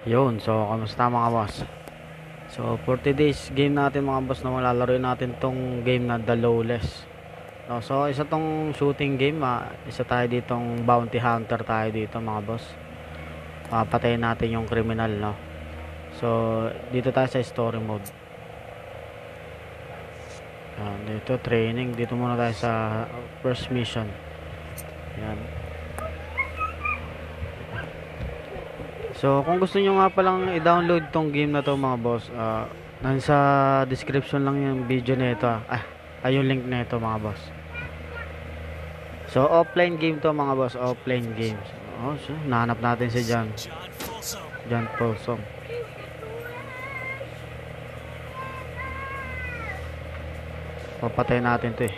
Yun, so kamusta mga boss? So for today's game natin mga boss, na malalaroin natin tong game na The Lawless. No, so isa tong shooting game, isa tayo ditong bounty hunter tayo dito mga boss. Papatayin natin yung criminal, no. So dito tayo sa story mode. Dito training, dito muna tayo sa first mission. Yan. So kung gusto nyo nga palang i-download tong game na to mga boss, nasa description lang yung video nito. Yung link nito mga boss. So offline game to mga boss, offline games. So nahanap natin si John Folsom. Papatay natin to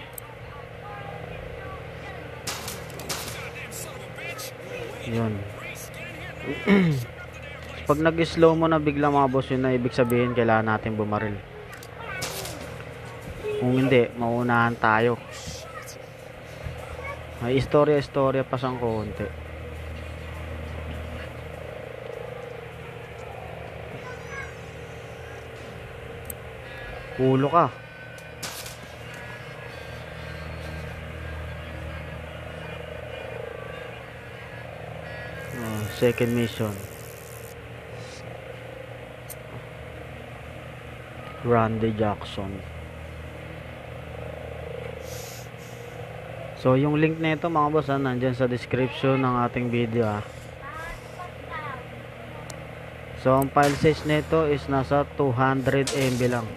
Yun. Pag nag-slow mo na bigla mga boss, yun na ibig sabihin kailangan natin bumaril. Kung hindi, maunahan tayo. May istorya pa sang konti. Ulo ka. Second mission. Randy Jackson. So yung link nito mga boss, nandyan sa description ng ating video. So ang file size nito is nasa 200 MB lang.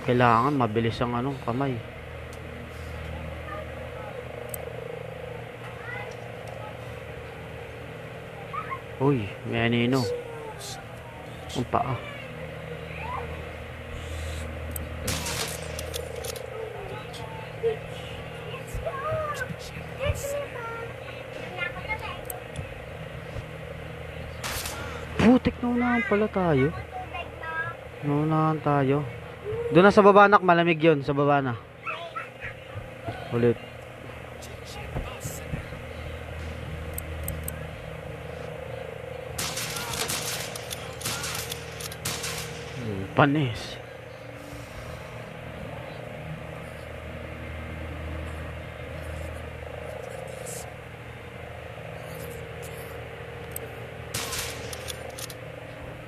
Kailangan mabilis ang kamay. Uy, may anino. Ang paa. Putik, naunahan pala tayo. Naunahan tayo. Doon na sa baba, nak, malamig yun. Sa baba na. Ulit. Panis.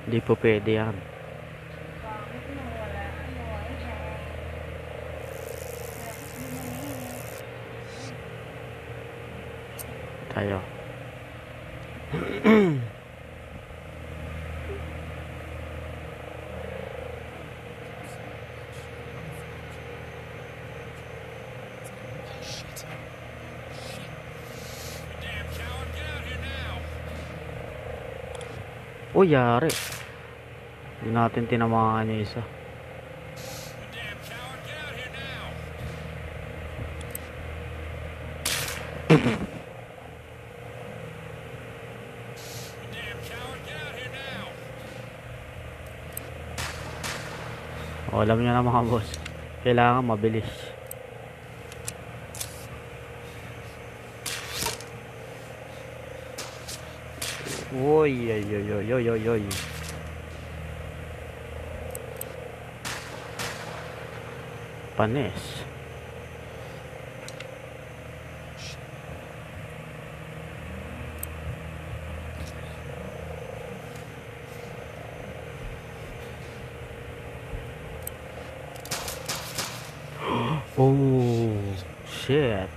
Hindi po pwede yan. Tayo. Uy, yari. Hindi natin tinamaan yung isa. Alam nyo na mga boss, kailangan mabilis. Oy, oy, oy, oy, oy, oy, oy. Panis. Oh, shit.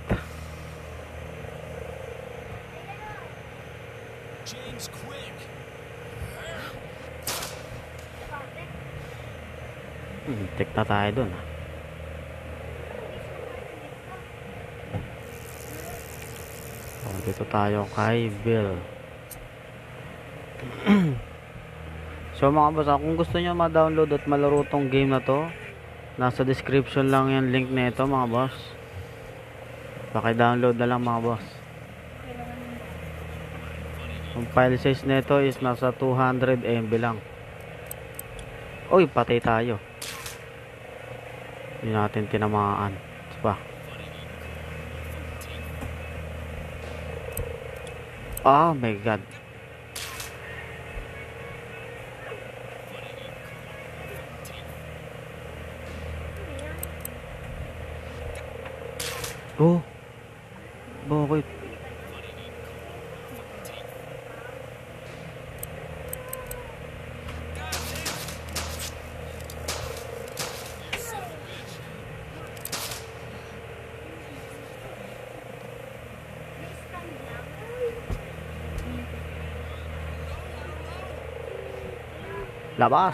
Tek na tayo dun. Dito tayo kay Bill. So mga boss, kung gusto nyo ma-download at malaro tong game na to, nasa description lang yung link nito mga boss. Paki-download na lang mga boss. Ang file size nito is nasa 200 MB lang. Uy, patay tayo. Hindi natin tinamaan. Diba? Oh my god. Oh, bakit? Labas.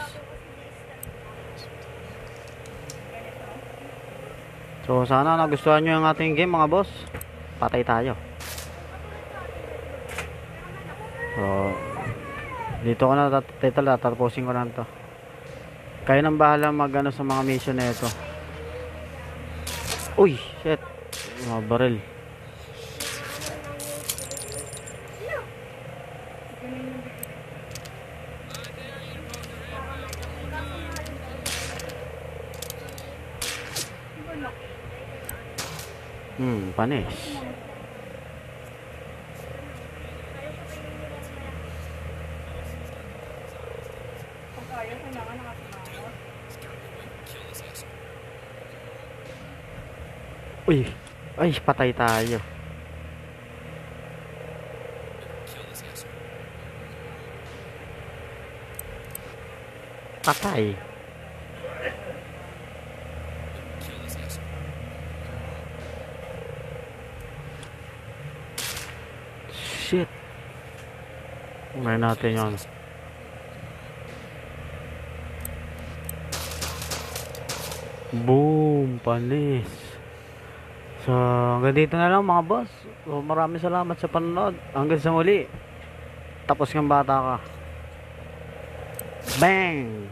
So sana nagustuhan nyo yung ating game mga boss. Patay tayo. So dito ko na tatapusin ko na to. Kayo nang bahala mag ano sa mga mission na ito. Uy, shit. Mga baril. Panis. Uy, ay patay tayo. Patay. Shit. Unahin natin yun. Boom, panis. So, hanggang dito na lang mga boss. So, maraming salamat sa panonood. Hanggang sa muli. Tapos ng bata ka. Bang!